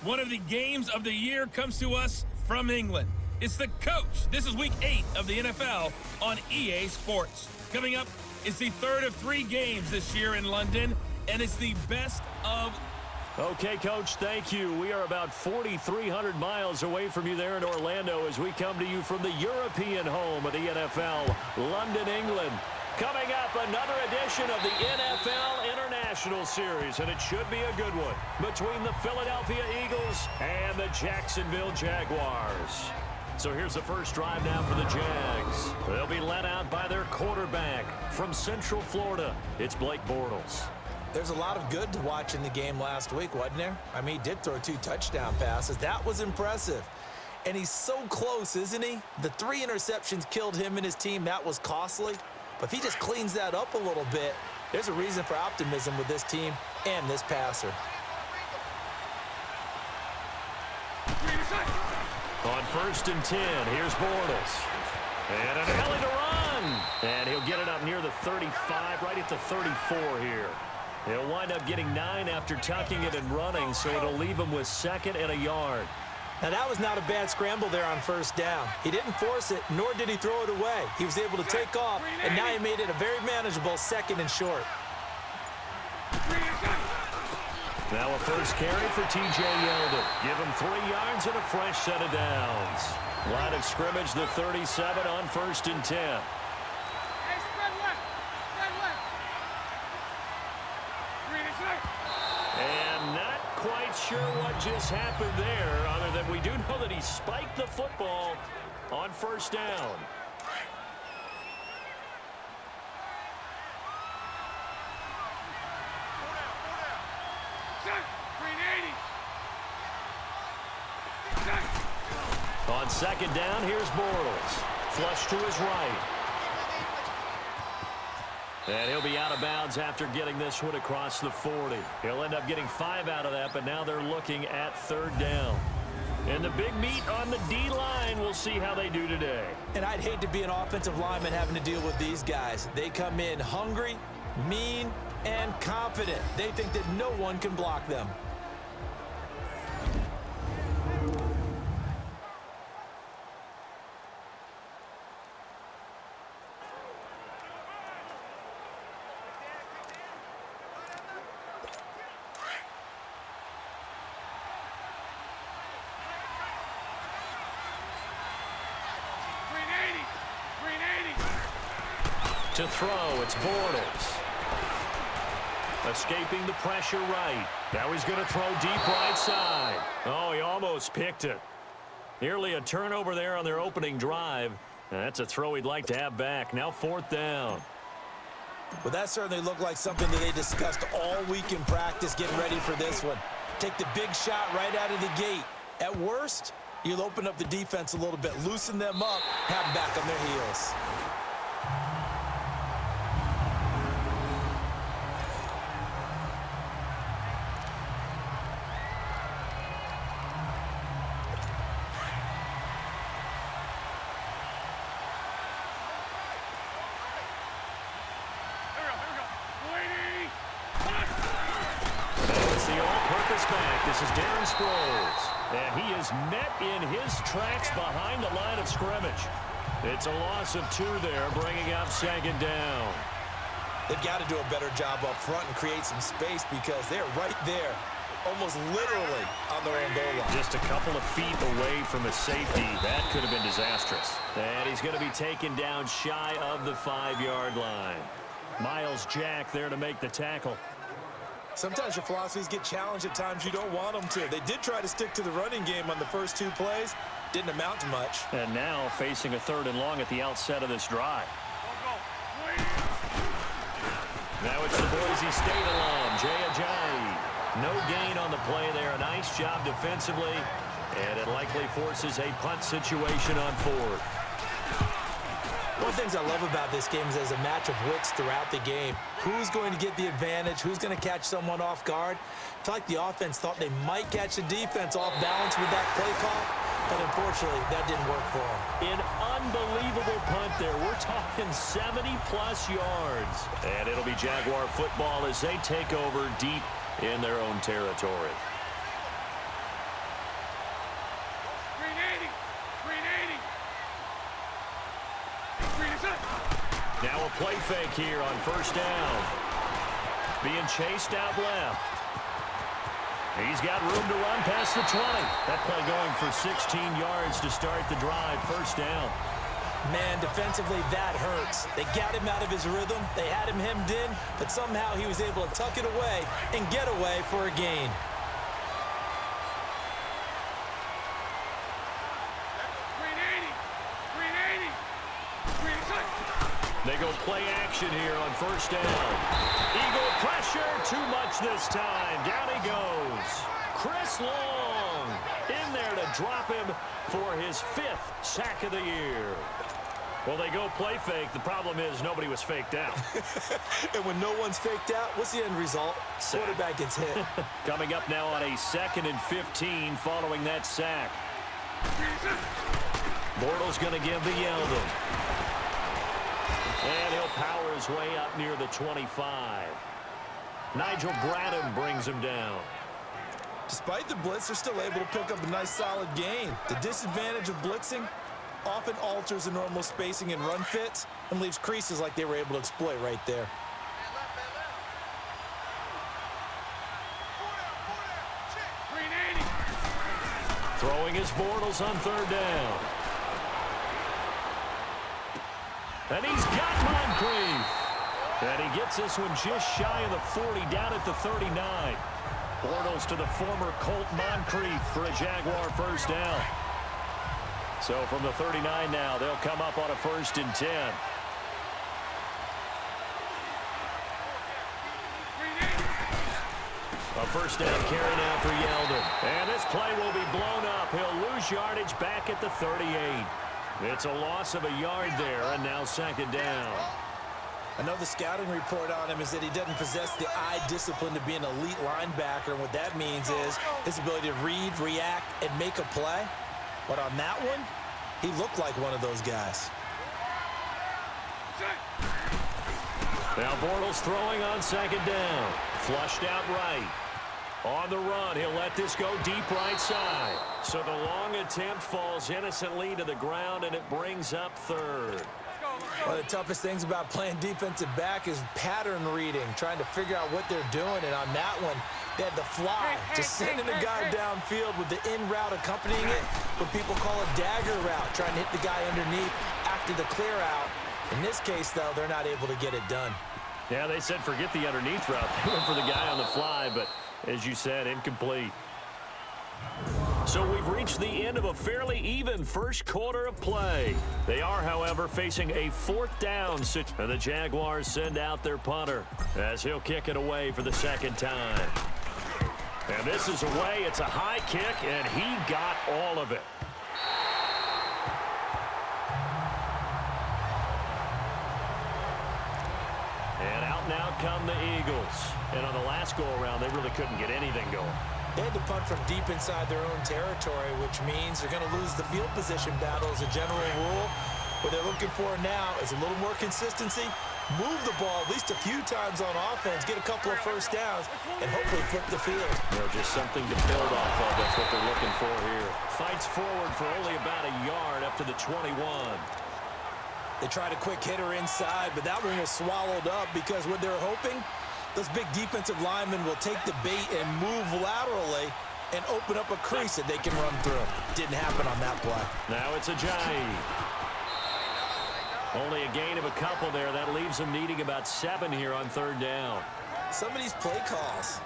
One of the games of the year comes to us from England. It's the coach. This is week 8 of the NFL on EA Sports. Coming up is the third of 3 games this year in London, and it's the best of... Okay, Coach, thank you. We are about 4,300 miles away from you there in Orlando as we come to you from the European home of the NFL, London, England. Coming up, another edition of the NFL International Series, and it should be a good one, between the Philadelphia Eagles and the Jacksonville Jaguars. So here's the first drive now for the Jags. They'll be led out by their quarterback from Central Florida. It's Blake Bortles. There's a lot of good to watch in the game last week, wasn't there? I mean, he did throw 2 touchdown passes. That was impressive. And he's so close, isn't he? The 3 interceptions killed him and his team. That was costly. But if he just cleans that up a little bit, there's a reason for optimism with this team and this passer. On 1st and 10, here's Bortles. And an alley to run. And he'll get it up near the 35, right at the 34 here. He'll wind up getting 9 after tucking it and running, so it'll leave him with 2nd and a yard. Now, that was not a bad scramble there on 1st down. He didn't force it, nor did he throw it away. He was able to take off, and now he made it a very manageable 2nd and short. Now a first carry for T.J. Yeldon. Give him 3 yards and a fresh set of downs. Line of scrimmage, the 37 on 1st and 10. And not quite sure what just happened there, other than we do know that he spiked the football on 1st down. On 2nd down, here's Bortles. Flush to his right. And he'll be out of bounds after getting this one across the 40. He'll end up getting 5 out of that, but now they're looking at 3rd down. And the big meat on the D-line, we'll see how they do today. And I'd hate to be an offensive lineman having to deal with these guys. They come in hungry, mean, and confident. They think that no one can block them. To throw, it's Bortles. Escaping the pressure right. Now he's going to throw deep right side. Oh, he almost picked it. Nearly a turnover there on their opening drive. And that's a throw he'd like to have back. Now 4th down. Well, that certainly looked like something that they discussed all week in practice getting ready for this one. Take the big shot right out of the gate. At worst, you'll open up the defense a little bit, loosen them up, have them back on their heels. This is Darren Sproles, and he is met in his tracks behind the line of scrimmage. It's a loss of 2 there, bringing up 2nd down. They've got to do a better job up front and create some space because they're right there, almost literally on their own goal line. Just a couple of feet away from a safety. That could have been disastrous. And he's going to be taken down shy of the 5-yard line. Miles Jack there to make the tackle. Sometimes your philosophies get challenged at times you don't want them to. They did try to stick to the running game on the first 2 plays. Didn't amount to much. And now facing a 3rd and long at the outset of this drive. Now it's the Boise State alum, Jay Ajayi. No gain on the play there. A nice job defensively. And it likely forces a punt situation on 4th. One of the things I love about this game is there's a match of wits throughout the game. Who's going to get the advantage? Who's going to catch someone off guard? I feel like the offense thought they might catch the defense off balance with that play call, but unfortunately, that didn't work for them. An unbelievable punt there. We're talking 70-plus yards. And it'll be Jaguar football as they take over deep in their own territory. Now a play fake here on first down. Being chased out left. He's got room to run past the 20. That play going for 16 yards to start the drive. First down. Man, defensively, that hurts. They got him out of his rhythm. They had him hemmed in, but somehow he was able to tuck it away and get away for a gain. They go play action here on first down. Eagle pressure, too much this time. Down he goes. Chris Long in there to drop him for his 5th sack of the year. Well, they go play fake. The problem is nobody was faked out. And when no one's faked out, what's the end result? Sack. Quarterback gets hit. Coming up now on a 2nd and 15 following that sack. Bortles going to give the Yeldon. And he'll power his way up near the 25. Nigel Bradham brings him down. Despite the blitz, they're still able to pick up a nice solid gain. The disadvantage of blitzing often alters the normal spacing and run fits and leaves creases like they were able to exploit right there. Throwing his Bortles on 3rd down. And he's got Moncrief. And he gets this one just shy of the 40, down at the 39. Bortles to the former Colt Moncrief for a Jaguar first down. So from the 39 now, they'll come up on a 1st and 10. A first down carry now for Yeldon. And this play will be blown up. He'll lose yardage back at the 38. It's a loss of a yard there, and now 2nd down. I know the scouting report on him is that he doesn't possess the eye discipline to be an elite linebacker. And what that means is his ability to read, react, and make a play. But on that one, he looked like one of those guys. Now Bortles throwing on 2nd down. Flushed out right. On the run, he'll let this go deep right side. So the long attempt falls innocently to the ground, and it brings up 3rd. One of the toughest things about playing defensive back is pattern reading, trying to figure out what they're doing. And on that one, they had the fly, just sending a guy downfield with the in route accompanying it, what people call a dagger route, trying to hit the guy underneath after the clear out. In this case, though, they're not able to get it done. Yeah, they said forget the underneath route. They went for the guy on the fly, but as you said, incomplete. So we've reached the end of a fairly even first quarter of play. They are, however, facing a 4th down situation. And the Jaguars send out their punter as he'll kick it away for the 2nd time. And this is away. It's a high kick, and he got all of it. And out now come the Eagles. And on the last go-around, they really couldn't get anything going. They had to punt from deep inside their own territory, which means they're going to lose the field position battle as a general rule. What they're looking for now is a little more consistency, move the ball at least a few times on offense, get a couple of first downs, and hopefully flip the field. Just something to build off of. That's what they're looking for here. Fights forward for only about a yard up to the 21. They tried a quick hitter inside, but that one was swallowed up because what they're hoping, those big defensive linemen will take the bait and move laterally and open up a crease that they can run through. Didn't happen on that play. Now it's a Ajayi. Only a gain of a couple there. That leaves them needing about 7 here on 3rd down. Some of these play calls,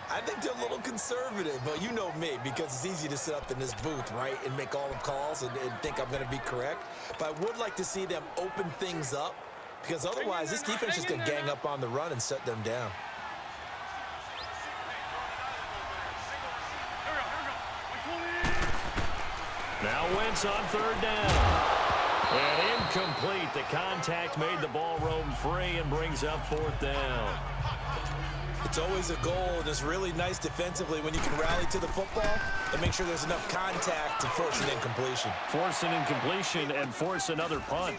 I think they're a little conservative, but you know me, because it's easy to sit up in this booth, right, and make all the calls and think I'm going to be correct. But I would like to see them open things up, because otherwise this defense is going to gang up on the run and shut them down. Now Wentz on 3rd down. And incomplete. The contact made the ball roam free and brings up 4th down. It's always a goal, and it's really nice defensively when you can rally to the football and make sure there's enough contact to force an incompletion. Force an incompletion and force another punt.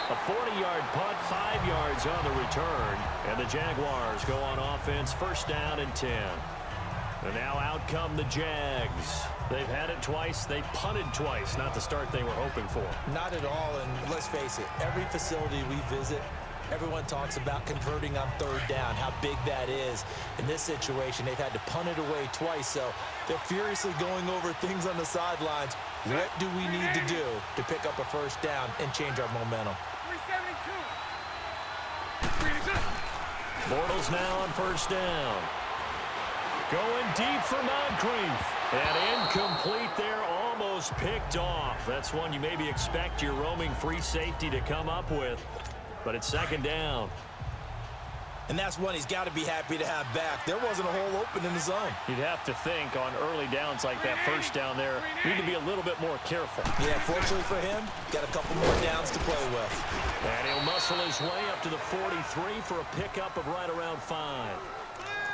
A 40-yard punt, 5 yards on the return. And the Jaguars go on offense, 1st down and 10. And now out come the Jags. They've had it twice. They've punted twice. Not the start they were hoping for. Not at all, and let's face it, every facility we visit, everyone talks about converting on third down, how big that is. In this situation, they've had to punt it away twice, so they're furiously going over things on the sidelines. What do we need to do to pick up a first down and change our momentum? 372. Bortles now on first down. Going deep for Moncrief. And incomplete there, almost picked off. That's one you maybe expect your roaming free safety to come up with. But it's second down. And that's one he's got to be happy to have back. There wasn't a hole open in the zone. You'd have to think on early downs like that first down there, need to be a little bit more careful. Yeah, fortunately for him, got a couple more downs to play with. And he'll muscle his way up to the 43 for a pickup of right around 5.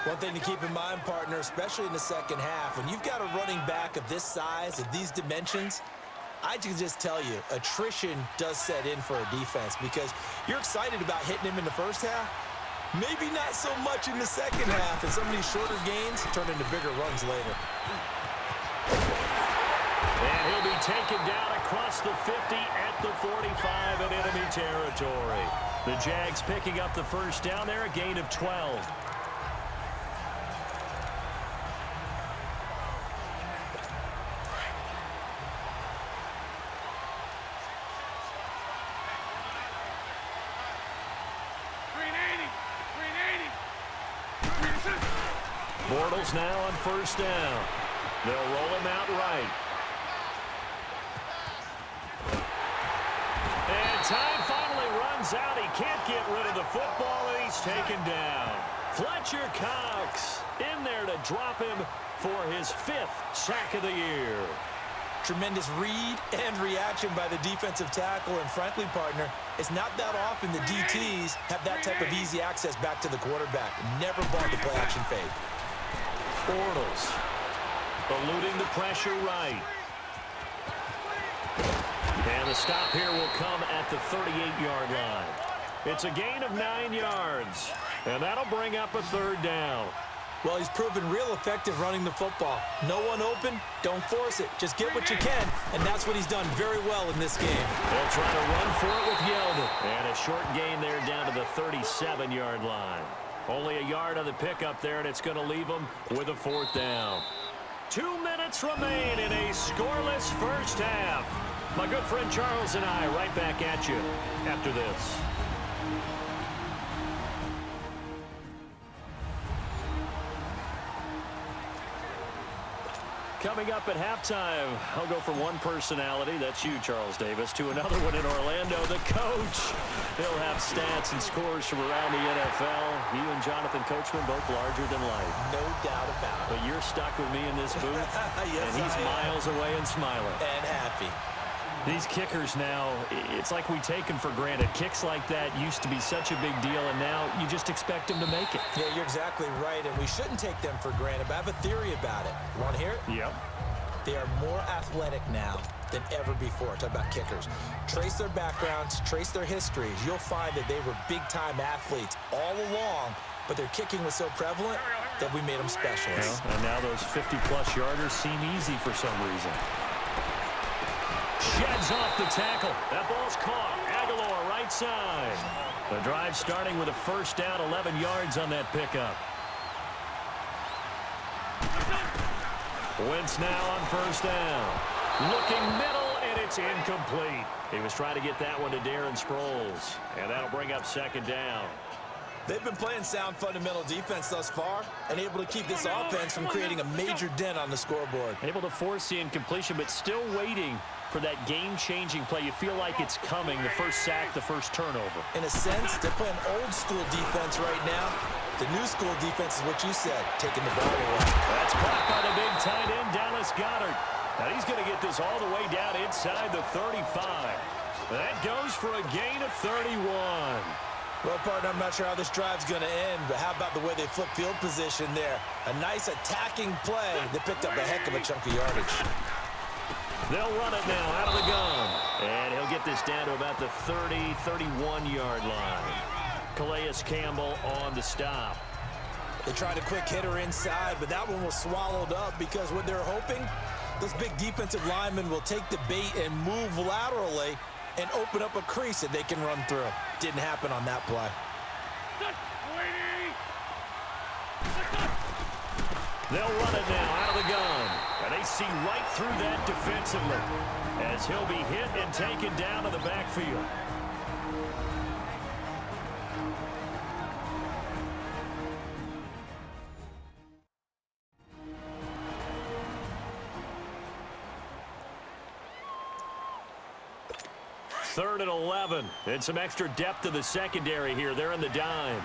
One thing to keep in mind, partner, especially in the second half, when you've got a running back of this size, of these dimensions, I can just tell you, attrition does set in for a defense because you're excited about hitting him in the first half. Maybe not so much in the second half, and some of these shorter gains turn into bigger runs later. And he'll be taken down across the 50 at the 45 in enemy territory. The Jags picking up the first down there, a gain of 12. Bortles now on first down. They'll roll him out right. And time finally runs out. He can't get rid of the football, and he's taken down. Fletcher Cox in there to drop him for his 5th sack of the year. Tremendous read and reaction by the defensive tackle, and frankly, partner, it's not that often the DTs have that type of easy access back to the quarterback. Never bought the play action fade. Bortles eluding the pressure right. And the stop here will come at the 38-yard line. It's a gain of 9 yards, and that'll bring up a third down. Well, he's proven real effective running the football. No one open, don't force it. Just get what you can, and that's what he's done very well in this game. They'll try to run for it with Yeldon. And a short gain there down to the 37-yard line. Only a yard on the pickup there, and it's going to leave them with a 4th down. 2 minutes remain in a scoreless first half. My good friend Charles and I right back at you after this. Coming up at halftime, I'll go from one personality, that's you, Charles Davis, to another one in Orlando, the coach. He'll have stats and scores from around the NFL. You and Jonathan Coachman, both larger than life. No doubt about it. But you're stuck with me in this booth, yes, and he's miles away and smiling. And happy. These kickers now, it's like we take them for granted. Kicks like that used to be such a big deal, and now you just expect them to make it. Yeah, you're exactly right, and we shouldn't take them for granted, but I have a theory about it. You want to hear it? Yep. They are more athletic now than ever before. Talk about kickers. Trace their backgrounds, trace their histories. You'll find that they were big-time athletes all along, but their kicking was so prevalent that we made them specialists. And now those 50-plus yarders seem easy for some reason. Sheds off the tackle. That ball's caught. Aguilar right side. The drive starting with a first down, 11 yards on that pickup. Wentz now on first down. Looking middle, and it's incomplete. He was trying to get that one to Darren Sproles, and that'll bring up second down. They've been playing sound fundamental defense thus far and able to keep this offense from creating a major dent on the scoreboard. Able to force the incompletion, but still waiting for that game-changing play. You feel like it's coming, the first sack, the first turnover. In a sense, they're playing old-school defense right now. The new school defense is what you said, taking the ball away. That's caught by the big tight end, Dallas Goedert. Now he's going to get this all the way down inside the 35. That goes for a gain of 31. Well, partner, I'm not sure how this drive's going to end, but how about the way they flip field position there? A nice attacking play that picked up a heck of a chunk of yardage. They'll run it now out of the gun. And he'll get this down to about the 30, 31-yard line. Calais Campbell on the stop. They tried a quick hitter inside, but that one was swallowed up because what they're hoping, those big defensive linemen will take the bait and move laterally and open up a crease that they can run through. Didn't happen on that play. They'll run it now out of the gun. And they see right through that defensively as he'll be hit and taken down to the backfield. Third and 11. And some extra depth to the secondary here. They're in the dime.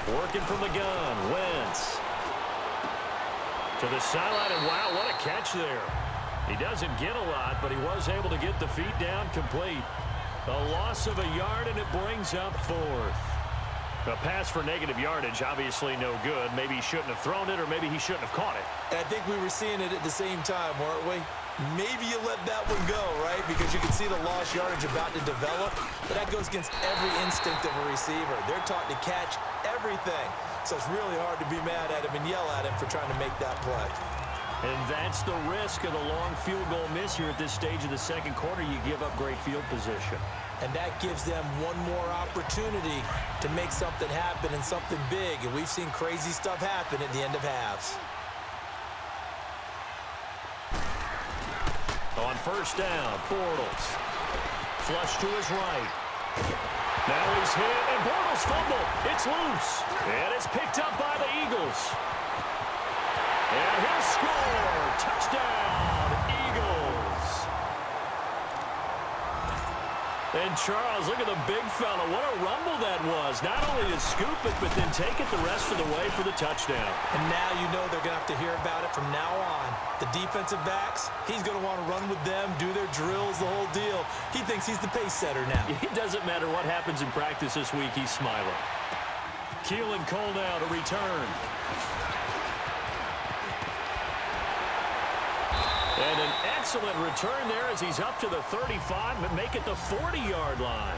Working from the gun, Wentz. To the sideline, and wow, what a catch there. He doesn't get a lot, but he was able to get the feet down complete. A loss of a yard, and it brings up fourth. A pass for negative yardage, obviously no good. Maybe he shouldn't have thrown it, or maybe he shouldn't have caught it. And I think we were seeing it at the same time, weren't we? Maybe you let that one go, right? Because you can see the lost yardage about to develop, but that goes against every instinct of a receiver. They're taught to catch everything. So it's really hard to be mad at him and yell at him for trying to make that play. And that's the risk of the long field goal miss here at this stage of the second quarter. You give up great field position. And that gives them one more opportunity to make something happen and something big. And we've seen crazy stuff happen at the end of halves. On first down, Bortles. Flush to his right. Now he's hit, and Bortles fumble. It's loose. And it's picked up by the Eagles. And he'll score. Touchdown, Eagles. And Charles, look at the big fella. What a rumble that was. Not only to scoop it, but then take it the rest of the way for the touchdown. And now you know they're going to have to hear about it from now on. The defensive backs, he's going to want to run with them, do their drills, the whole deal. He thinks he's the pace setter now. It doesn't matter what happens in practice this week, he's smiling. Keelan Cole now to return. And an excellent return there as he's up to the 35, but make it the 40-yard line.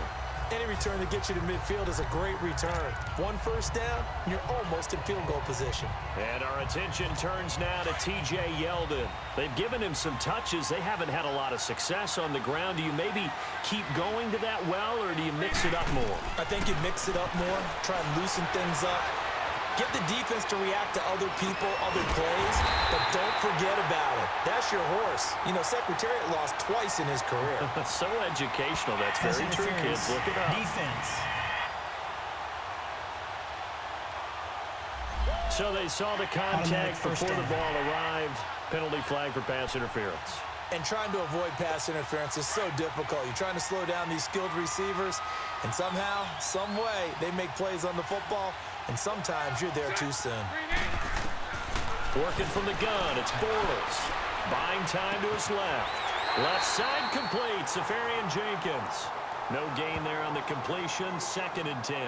Any return that gets you to midfield is a great return. One first down, and you're almost in field goal position. And our attention turns now to T.J. Yeldon. They've given him some touches. They haven't had a lot of success on the ground. Do you maybe keep going to that well, or do you mix it up more? I think you mix it up more, try and loosen things up. Get the defense to react to other people, other plays, but don't forget about it. That's your horse. You know, Secretariat lost twice in his career. So educational. That's very true, kids. Look it up. Defense. So they saw the contact before the ball arrived. Penalty flag for pass interference. And trying to avoid pass interference is so difficult. You're trying to slow down these skilled receivers, and somehow, some way, they make plays on the football, and sometimes you're there too soon. Working from the gun, it's Bortles. Buying time to his left. Left side complete, Safarian Jenkins. No gain there on the completion, 2nd and 10.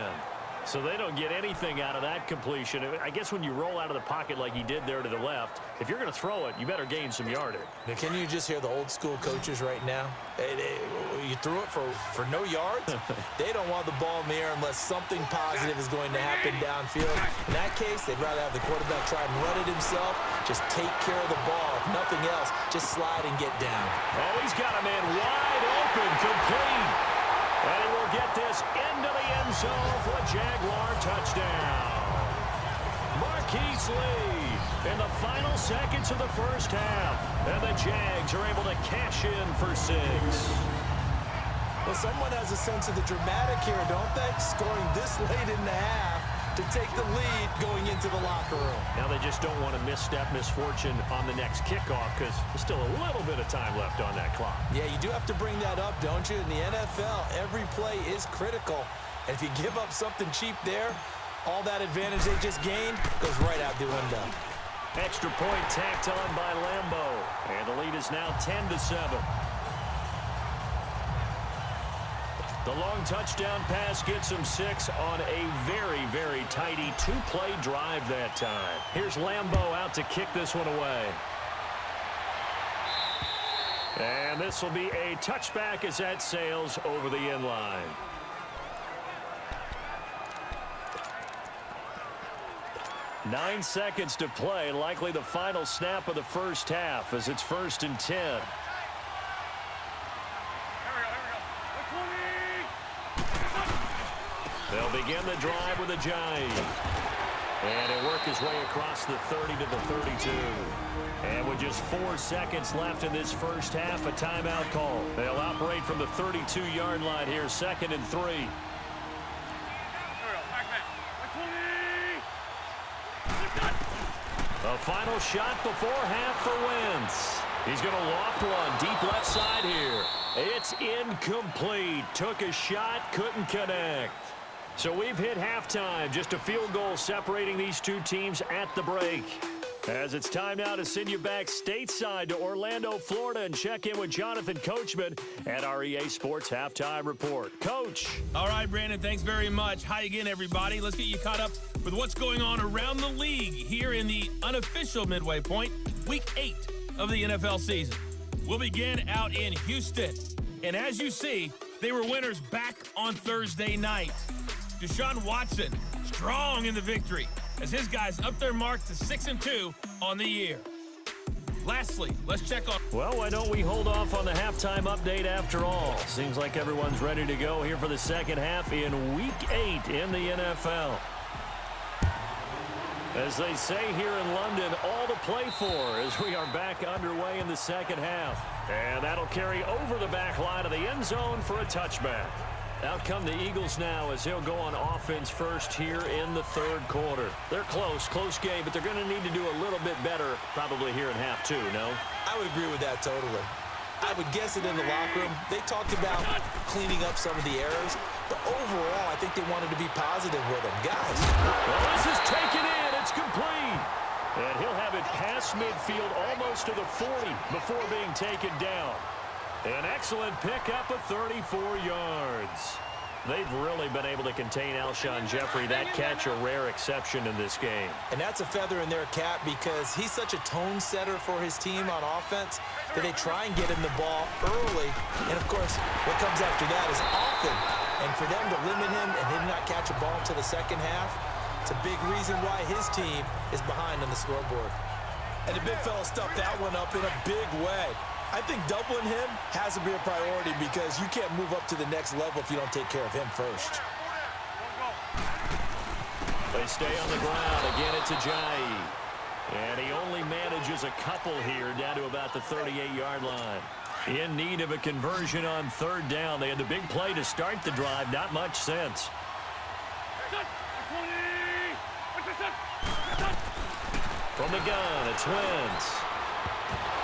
So they don't get anything out of that completion. I guess when you roll out of the pocket like he did there to the left, if you're going to throw it, you better gain some yardage. Now, can you just hear the old school coaches right now? You threw it for no yards? They don't want the ball in the air unless something positive is going to happen downfield. In that case, they'd rather have the quarterback try and run it himself. Just take care of the ball. If nothing else, just slide and get down. Oh, he's got a man wide open, complete. And he will get this into the end zone for a Jaguar touchdown. Marquise Lee in the final seconds of the first half. And the Jags are able to cash in for 6. Well, someone has a sense of the dramatic here, don't they? Scoring this late in the half to take the lead going into the locker room. Now they just don't want to misfortune on the next kickoff because there's still a little bit of time left on that clock. Yeah, you do have to bring that up, don't you? In the NFL, every play is critical. And if you give up something cheap there, all that advantage they just gained goes right out the window. Extra point tacked on by Lambo. And the lead is now 10-7. The long touchdown pass gets him 6 on a very, very tidy 2-play drive that time. Here's Lambo out to kick this one away. And this will be a touchback as that sails over the end line. 9 seconds to play, likely the final snap of the first half as it's 1st and 10. They'll begin the drive with a jive. And he'll work his way across the 30 to the 32. And with just 4 seconds left in this first half, a timeout call. They'll operate from the 32-yard line here, 2nd and 3. A final shot before half for Wentz. He's going to loft one deep left side here. It's incomplete. Took a shot, couldn't connect. So we've hit halftime. Just a field goal separating these two teams at the break. As it's time now to send you back stateside to Orlando, Florida, and check in with Jonathan Coachman at our EA Sports Halftime Report. Coach. All right, Brandon, thanks very much. Hi again, everybody. Let's get you caught up with what's going on around the league here in the unofficial midway point, Week 8 of the NFL season. We'll begin out in Houston. And as you see, they were winners back on Thursday night. Deshaun Watson, strong in the victory, as his guys up their mark to 6-2 on the year. Lastly, let's check on... Well, why don't we hold off on the halftime update after all? Seems like everyone's ready to go here for the second half in Week 8 in the NFL. As they say here in London, all to play for as we are back underway in the second half. And that'll carry over the back line of the end zone for a touchback. Out come the Eagles now as he'll go on offense first here in the third quarter. They're close game, but they're going to need to do a little bit better probably here in half two, no? I would agree with that totally. I would guess it in the locker room. They talked about cleaning up some of the errors, but overall, I think they wanted to be positive with them. Guys. Well, this is taken in. It's complete. And he'll have it past midfield almost to the 40 before being taken down. An excellent pickup of 34 yards. They've really been able to contain Alshon Jeffrey. That catch a rare exception in this game. And that's a feather in their cap because he's such a tone setter for his team on offense that they try and get him the ball early. And, of course, what comes after that is often. And for them to limit him and him not catch a ball until the second half, it's a big reason why his team is behind on the scoreboard. And the big fella stuffed that one up in a big way. I think doubling him has to be a priority because you can't move up to the next level if you don't take care of him first. They stay on the ground. Again, it's Ajayi. And he only manages a couple here down to about the 38-yard line. In need of a conversion on third down. They had the big play to start the drive. Not much sense. From the gun, it's Wentz.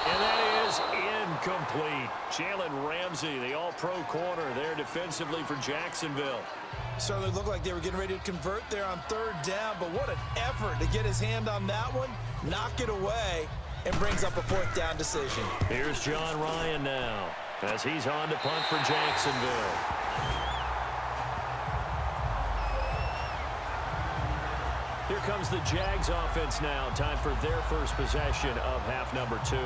And that is incomplete. Jalen Ramsey, the all-pro corner there defensively for Jacksonville. Certainly looked like they were getting ready to convert there on third down, but what an effort to get his hand on that one, knock it away, and brings up a fourth down decision. Here's John Ryan now as he's on to punt for Jacksonville. Here comes the Jags offense now. Time for their first possession of half number 2.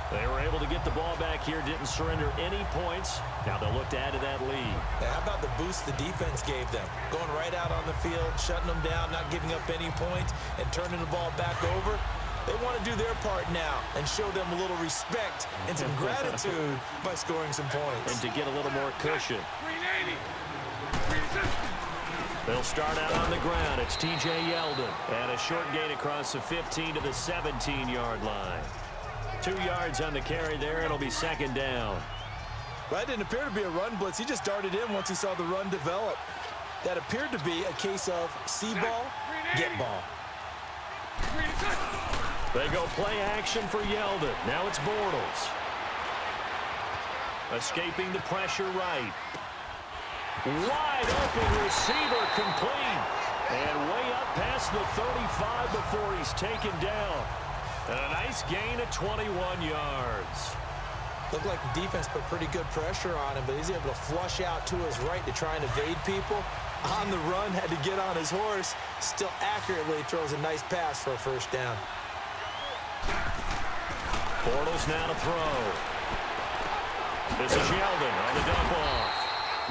They were able to get the ball back here, didn't surrender any points. Now they'll look to add to that lead. Now, how about the boost the defense gave them? Going right out on the field, shutting them down, not giving up any points, and turning the ball back over. They want to do their part now and show them a little respect and some gratitude by scoring some points. And to get a little more cushion. They'll start out on the ground. It's T.J. Yeldon. And a short gain across the 15 to the 17-yard line. 2 yards on the carry there. It'll be second down. Well, that didn't appear to be a run blitz. He just darted in once he saw the run develop. That appeared to be a case of see ball, get ball. They go play action for Yeldon. Now it's Bortles. Escaping the pressure right. Wide open receiver complete. And way up past the 35 before he's taken down. And a nice gain of 21 yards. Looked like the defense put pretty good pressure on him, but he's able to flush out to his right to try and evade people. On the run, had to get on his horse. Still accurately throws a nice pass for a first down. Bortles now to throw. This is Yeldon on the dump off.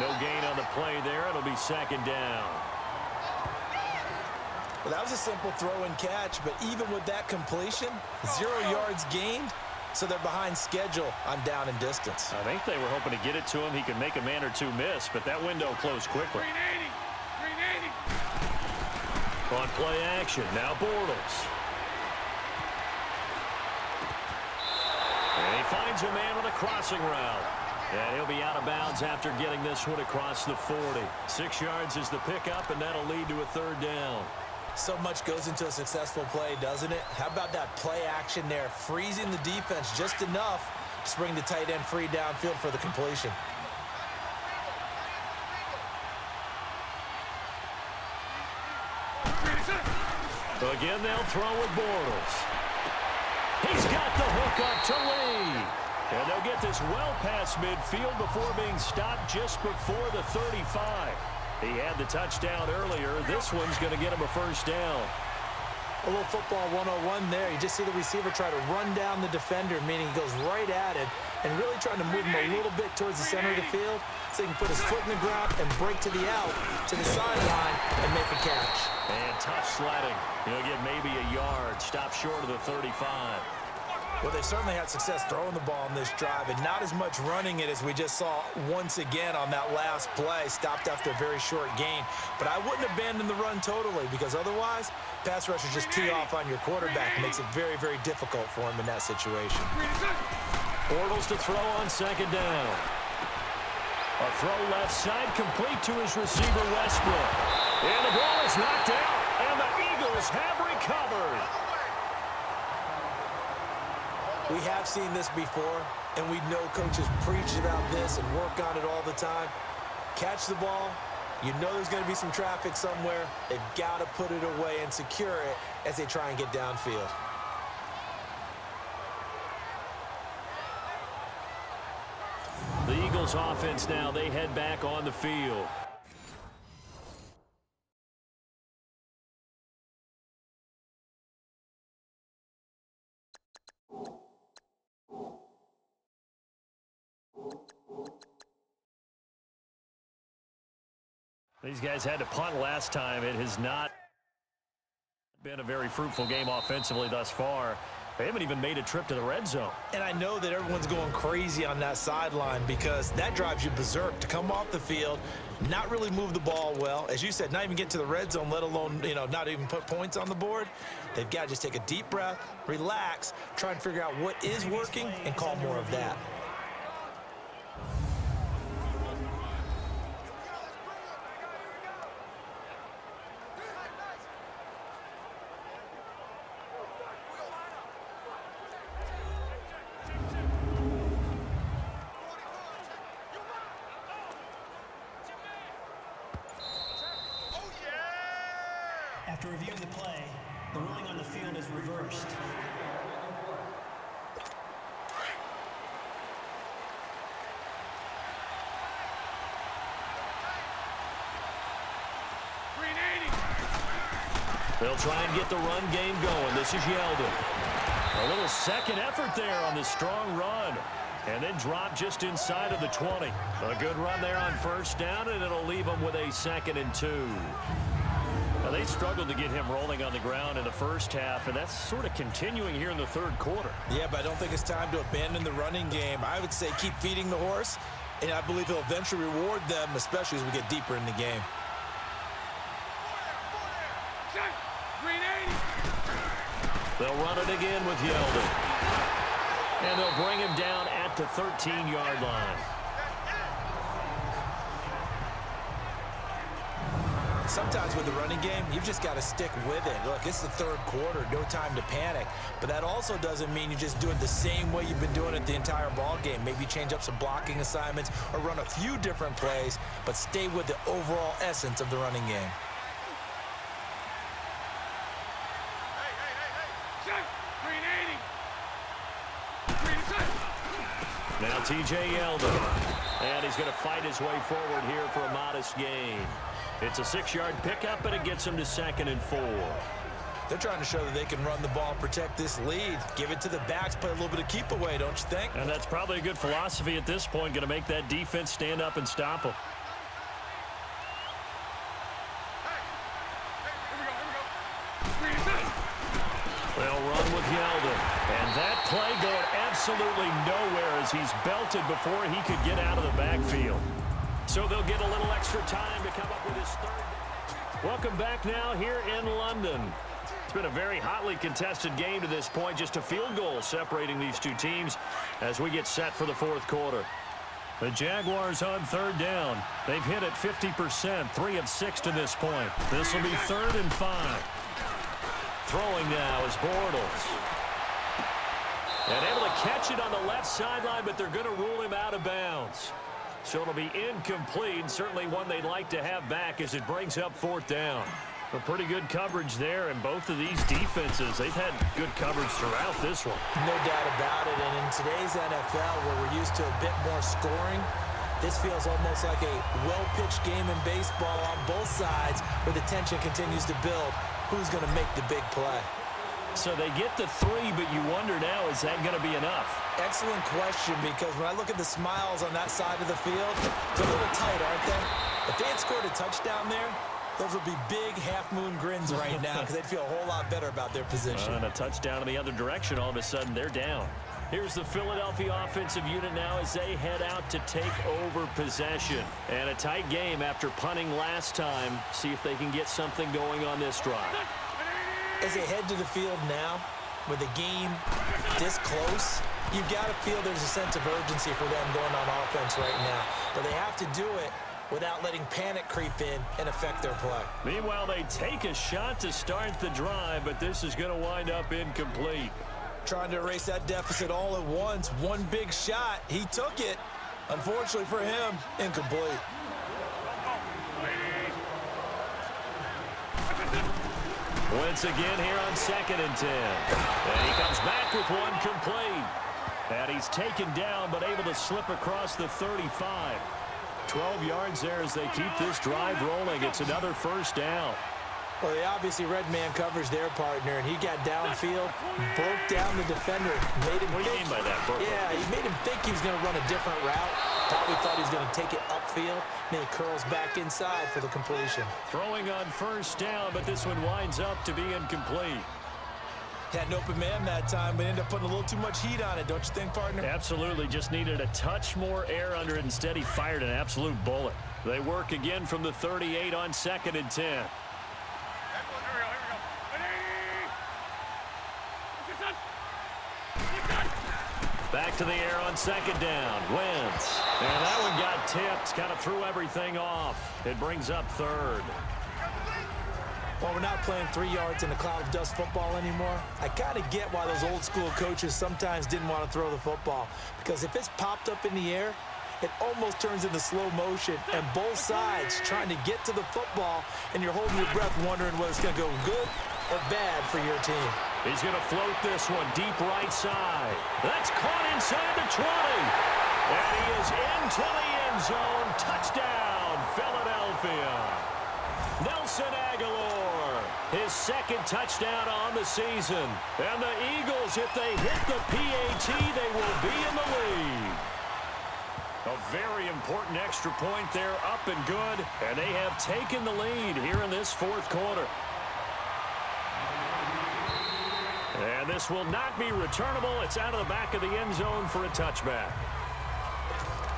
No gain on the play there. It'll be second down. Well, that was a simple throw and catch, but even with that completion, 0 yards gained, so they're behind schedule on down and distance. I think they were hoping to get it to him. He could make a man or two miss, but that window closed quickly. 380. On play action, now Bortles. And he finds a man with a crossing route. And he'll be out of bounds after getting this one across the 40. 6 yards is the pickup, and that'll lead to a 3rd down. So much goes into a successful play, doesn't it? How about that play action there, freezing the defense just enough to bring the tight end free downfield for the completion. So again, they'll throw with Bortles. He's got the hook up to Lee. And they'll get this well past midfield before being stopped just before the 35. He had the touchdown earlier. This one's going to get him a 1st down. A little football 101 there. You just see the receiver try to run down the defender, meaning he goes right at it and really trying to move him a little bit towards the center of the field so he can put his foot in the ground and break to the out, to the sideline, and make a catch. And tough sledding. He'll get maybe a yard. Stop short of the 35. Well, they certainly had success throwing the ball in this drive, and not as much running it as we just saw once again on that last play, stopped after a very short gain. But I wouldn't abandon the run totally, because otherwise, pass rushers just tee off on your quarterback. It makes it very, very difficult for him in that situation. Bortles to throw on 2nd down. A throw left side, complete to his receiver, Westbrook. And the ball is knocked out, and the Eagles have recovered. We have seen this before, and we know coaches preach about this and work on it all the time. Catch the ball. You know there's going to be some traffic somewhere. They've got to put it away and secure it as they try and get downfield. The Eagles offense now, they head back on the field. These guys had to punt last time. It has not been a very fruitful game offensively thus far. They haven't even made a trip to the red zone. And I know that everyone's going crazy on that sideline because that drives you berserk to come off the field, not really move the ball well. As you said, not even get to the red zone, let alone, not even put points on the board. They've got to just take a deep breath, relax, try and figure out what is working and call more of that. After reviewing the play, the ruling on the field is reversed. They'll try and get the run game going. This is Yeldon. A little second effort there on the strong run. And then drop just inside of the 20. A good run there on 1st down, and it'll leave them with a 2nd and 2. Now, they struggled to get him rolling on the ground in the first half, and that's sort of continuing here in the 3rd quarter. Yeah, but I don't think it's time to abandon the running game. I would say keep feeding the horse, and I believe he'll eventually reward them, especially as we get deeper in the game. They'll run it again with Yeldon. And they'll bring him down at the 13-yard line. Sometimes with the running game, you've just got to stick with it. Look, it's the 3rd quarter, no time to panic. But that also doesn't mean you just do it the same way you've been doing it the entire ball game. Maybe change up some blocking assignments or run a few different plays, but stay with the overall essence of the running game. Now T.J. Yeldon. And he's going to fight his way forward here for a modest gain. It's a 6-yard pickup, and it gets him to 2nd and 4. They're trying to show that they can run the ball and protect this lead. Give it to the backs, play a little bit of keep away, don't you think? And that's probably a good philosophy at this point, going to make that defense stand up and stop them. one with Yeldon. And that play going absolutely nowhere as he's belted before he could get out of the backfield. So they'll get a little extra time to come up with his third. Welcome back now here in London. It's been a very hotly contested game to this point. Just a field goal separating these two teams as we get set for the fourth quarter. The Jaguars on third down. They've hit it 50%, 3 of 6 to this point. This will be 3rd and 5. Throwing now is Bortles. And able to catch it on the left sideline, but they're going to rule him out of bounds. So it'll be incomplete, certainly one they'd like to have back as it brings up 4th down. A pretty good coverage there, and both of these defenses, they've had good coverage throughout this one. No doubt about it, and in today's NFL, where we're used to a bit more scoring, this feels almost like a well-pitched game in baseball on both sides where the tension continues to build. Who's going to make the big play? So they get the 3, but you wonder now, is that going to be enough? Excellent question, because when I look at the smiles on that side of the field, they're a little tight, aren't they? If they had scored a touchdown there, those would be big half-moon grins right now because they'd feel a whole lot better about their position. And a touchdown in the other direction, all of a sudden they're down. Here's the Philadelphia offensive unit now as they head out to take over possession. And a tight game after punting last time. See if they can get something going on this drive. As they head to the field now, with the game this close, you've got to feel there's a sense of urgency for them going on offense right now. But they have to do it without letting panic creep in and affect their play. Meanwhile, they take a shot to start the drive, but this is going to wind up incomplete. Trying to erase that deficit all at once. One big shot. He took it. Unfortunately for him, incomplete. Once again here on 2nd and 10. And he comes back with one complete. And he's taken down, but able to slip across the 35. 12 yards there as they keep this drive rolling. It's another 1st down. Well, they obviously red man coverage their partner, and he got downfield, broke down the defender, made him What do you mean by that, Burke? Yeah, he made him think he was going to run a different route. Probably thought he was going to take it upfield, and then he curls back inside for the completion. Throwing on 1st down, but this one winds up to be incomplete. Had an open man that time, but ended up putting a little too much heat on it, don't you think, partner? Absolutely, just needed a touch more air under it. Instead, he fired an absolute bullet. They work again from the 38 on 2nd and 10. Back to the air on 2nd down. Wentz. And that one got tipped. Kind of threw everything off. It brings up 3rd. Well, we're not playing 3 yards in a cloud of dust football anymore. I kind of get why those old school coaches sometimes didn't want to throw the football. Because if it's popped up in the air, it almost turns into slow motion. And both sides trying to get to the football, and you're holding your breath wondering whether it's going to go good or bad for your team. He's going to float this one deep right side. That's caught inside the 20. And he is into the end zone. Touchdown, Philadelphia. Nelson Aguilar, his 2nd touchdown on the season. And the Eagles, if they hit the PAT, they will be in the lead. A very important extra point there, up and good. And they have taken the lead here in this 4th quarter. And this will not be returnable. It's out of the back of the end zone for a touchback.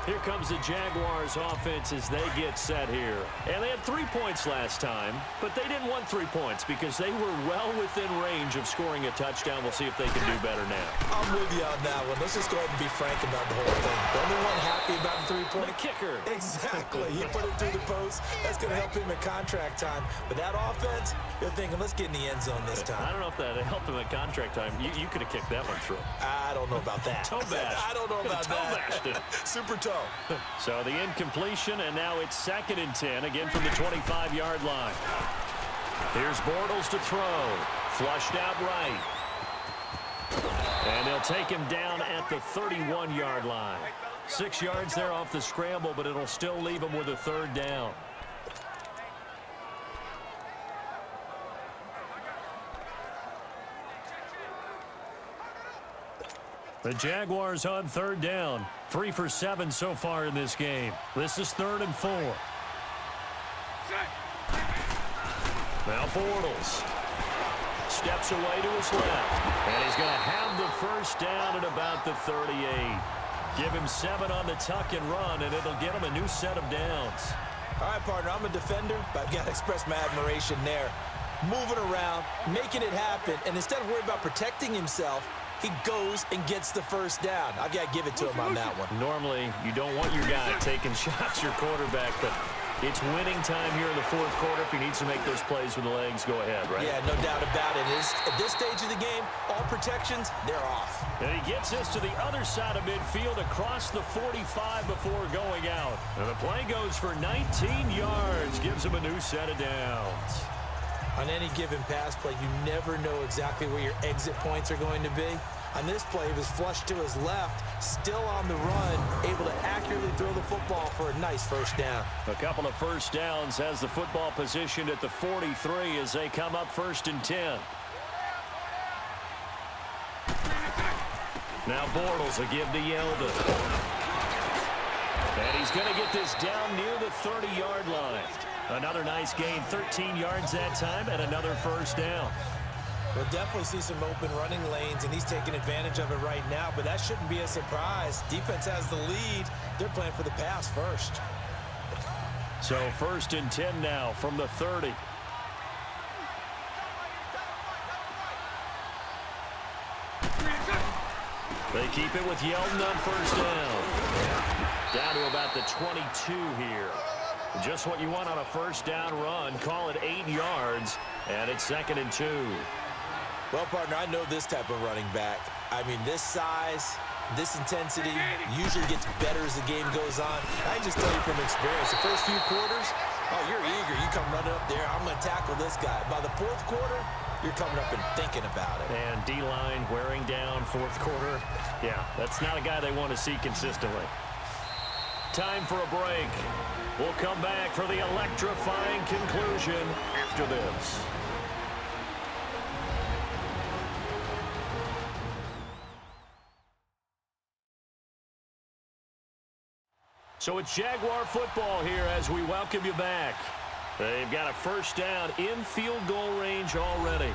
Here comes the Jaguars offense as they get set here. And they had 3 points last time, but they didn't want 3 points because they were well within range of scoring a touchdown. We'll see if they can do better now. I'm with you on that one. Let's just go ahead and be frank about the whole thing. The only one happy about the 3-point. The kicker. Exactly. He put it through the post. That's going to help him at contract time. But that offense, you're thinking, let's get in the end zone this time. I don't know if that helped him at contract time. You could have kicked that one through. I don't know about that. Toe bash. I don't know about that. Toe bashed it. Super toe. So the incompletion, and now it's 2nd and 10, again from the 25-yard line. Here's Bortles to throw. Flushed out right. And they'll take him down at the 31-yard line. 6 yards there off the scramble, but it'll still leave him with a 3rd down. The Jaguars on 3rd down. 3 for 7 so far in this game. This is 3rd and 4. Now Bortles. steps away to his left. And he's going to have the first down at about the 38. Give him 7 on the tuck and run, and it'll get him a new set of downs. All right, partner, I'm a defender, but I've got to express my admiration there. Moving around, making it happen, and instead of worrying about protecting himself, he goes and gets the first down. I've got to give it to him on that one. Normally, you don't want your guy taking shots, your quarterback, but it's winning time here in the fourth quarter. If he needs to make those plays with the legs, go ahead, right? Yeah, no doubt about it. At this stage of the game, all protections, they're off. And he gets us to the other side of midfield across the 45 before going out. And the play goes for 19 yards, gives him a new set of downs. On any given pass play, you never know exactly where your exit points are going to be. On this play, he was flushed to his left, still on the run, able to accurately throw the football for a nice first down. A couple of first downs, has the football positioned at the 43 as they come up 1st and 10. Now Bortles will give to Yeldon. And he's going to get this down near the 30-yard line. Another nice gain, 13 yards that time, and another first down. We'll definitely see some open running lanes, and he's taking advantage of it right now, but that shouldn't be a surprise. Defense has the lead. They're playing for the pass first. So 1st and 10 now from the 30. They keep it with Yeldon on first down. Down to about the 22 here. Just what you want on a first down run. Call it 8 yards, and it's 2nd and 2. Well, partner, I know this type of running back. I mean, this size, this intensity usually gets better as the game goes on. I can just tell you from experience, the first few quarters, oh, you're eager. You come running up there, I'm going to tackle this guy. By the 4th quarter, you're coming up and thinking about it. And D-line wearing down 4th quarter. Yeah, that's not a guy they want to see consistently. Time for a break. We'll come back for the electrifying conclusion after this. So it's Jaguar football here as we welcome you back. They've got a first down in field goal range already.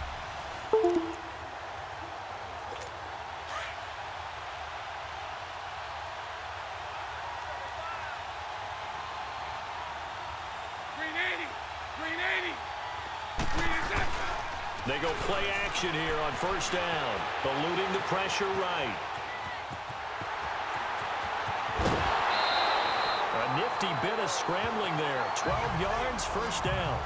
They go play action here on first down. Eluding the pressure right. A nifty bit of scrambling there. 12 yards, first down.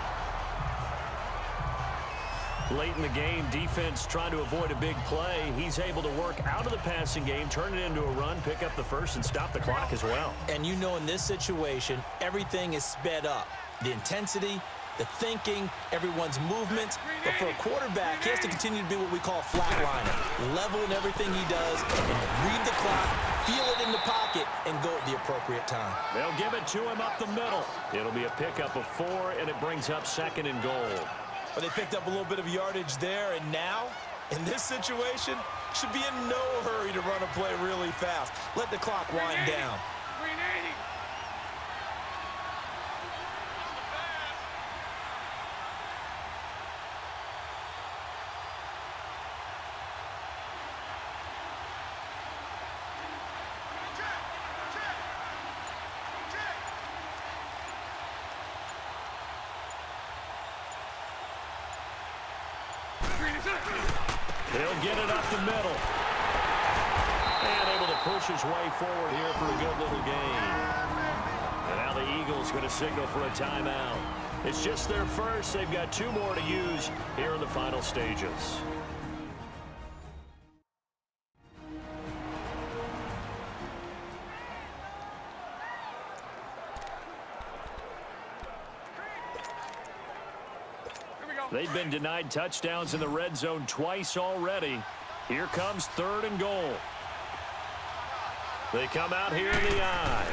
Late in the game, defense trying to avoid a big play. He's able to work out of the passing game, turn it into a run, pick up the first, and stop the clock as well. And you know in this situation, everything is sped up. The intensity, the thinking, everyone's movement. But for a quarterback, he has to continue to be what we call a flatliner. Level in everything he does, and read the clock, feel it in the pocket, and go at the appropriate time. They'll give it to him up the middle. It'll be a pickup of 4, and it brings up 2nd and goal. But they picked up a little bit of yardage there, and now, in this situation, should be in no hurry to run a play really fast. Let the clock wind down. He'll get it up the middle. And able to push his way forward here for a good little gain. And now the Eagles going to signal for a timeout. It's just their first. They've got 2 more to use here in the final stages. They've been denied touchdowns in the red zone twice already. Here comes 3rd and goal. They come out here in the eye.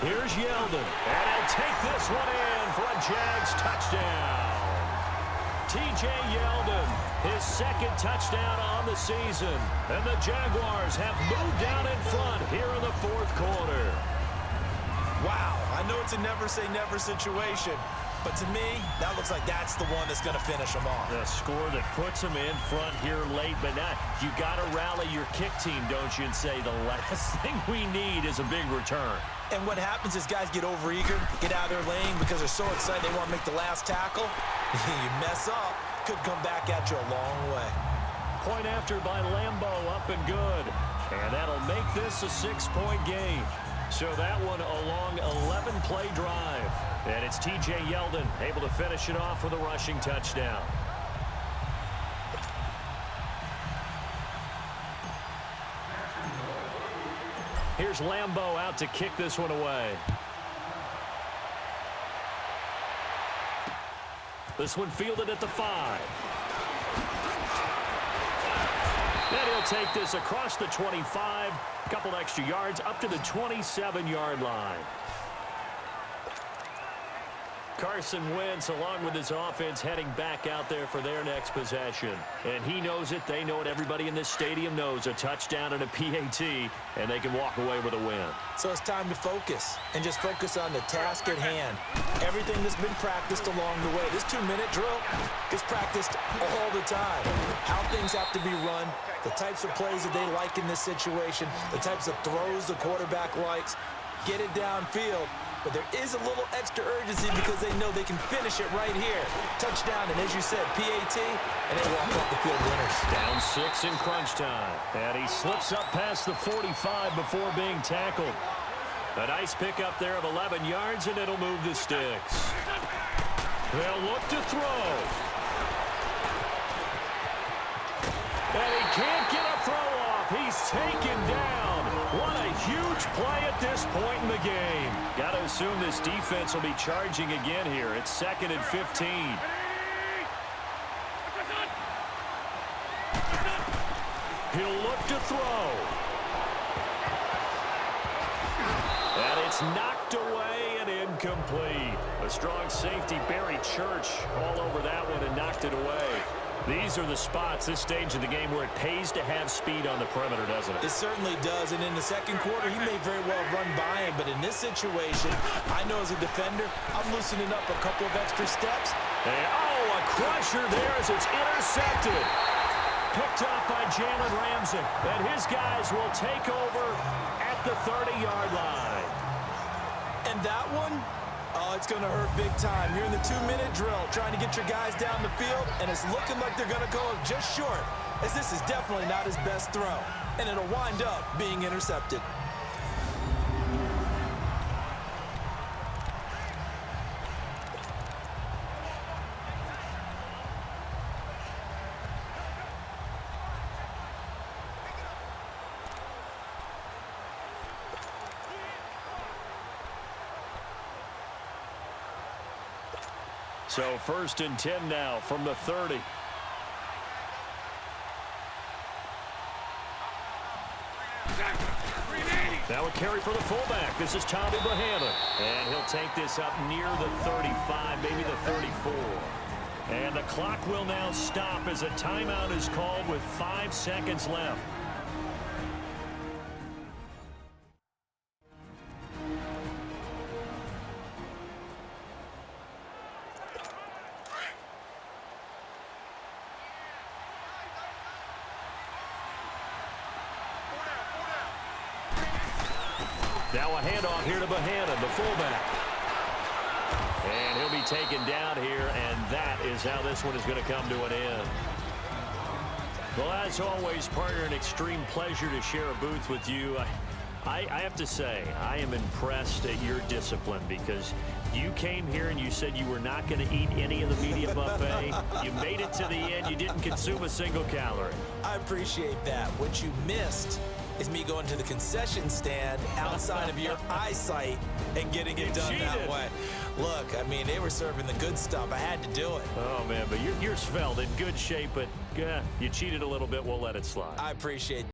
Here's Yeldon. And he'll take this one in for a Jags touchdown. T.J. Yeldon, his 2nd touchdown on the season. And the Jaguars have moved down in front here in the 4th quarter. Wow, I know it's a never say never situation, But to me, that looks like that's the one that's going to finish them off. The score that puts them in front here late, but now you got to rally your kick team, don't you, and say the last thing we need is a big return. And what happens is guys get overeager, get out of their lane because they're so excited they want to make the last tackle. You mess up, could come back at you a long way. Point after by Lambo, up and good. And that'll make this a 6-point game. So that one a long 11-play drive. And it's T.J. Yeldon able to finish it off with a rushing touchdown. Here's Lambo out to kick this one away. This one fielded at the 5. And he'll take this across the 25. A couple extra yards up to the 27-yard line. Carson Wentz, along with his offense, heading back out there for their next possession. And he knows it. They know it. Everybody in this stadium knows a touchdown and a PAT, and they can walk away with a win. So it's time to focus, and just focus on the task at hand. Everything that's been practiced along the way. This 2-minute drill gets practiced all the time. How things have to be run, the types of plays that they like in this situation, the types of throws the quarterback likes. Get it downfield. But there is a little extra urgency because they know they can finish it right here. Touchdown, and as you said, PAT, and they walk off the field winners. Down 6 in crunch time. And he slips up past the 45 before being tackled. A nice pickup there of 11 yards, and it'll move the sticks. They'll look to throw. And he can't get a throw off. He's taken down. What a huge play at this point in the game. Got to assume this defense will be charging again here. It's 2nd and 15. He'll look to throw. And it's knocked away and incomplete. A strong safety, Barry Church, all over that one and knocked it away. These are the spots, this stage of the game, where it pays to have speed on the perimeter, doesn't it? It certainly does, and in the second quarter, he may very well run by him, but in this situation, I know as a defender, I'm loosening up a couple of extra steps. And, oh, a crusher there as it's intercepted. Picked up by Jalen Ramsey, and his guys will take over at the 30-yard line. And that one, oh, it's going to hurt big time. You're in the 2-minute drill trying to get your guys down the field, and it's looking like they're going to go just short, as this is definitely not his best throw, and it'll wind up being intercepted. So 1st and 10 now from the 30. Now a carry for the fullback. This is Tommy Bahama. And he'll take this up near the 35, maybe the 34. And the clock will now stop as a timeout is called with 5 seconds left. Now a handoff here to Bohannon, the fullback. And he'll be taken down here, and that is how this one is going to come to an end. Well, as always, partner, an extreme pleasure to share a booth with you. I have to say, I am impressed at your discipline because you came here and you said you were not going to eat any of the media buffet. You made it to the end. You didn't consume a single calorie. I appreciate that. What you missed is me going to the concession stand outside of your eyesight and getting it done that way. Look, I mean, they were serving the good stuff. I had to do it. Oh, man, but you're svelte, in good shape, but you cheated a little bit. We'll let it slide. I appreciate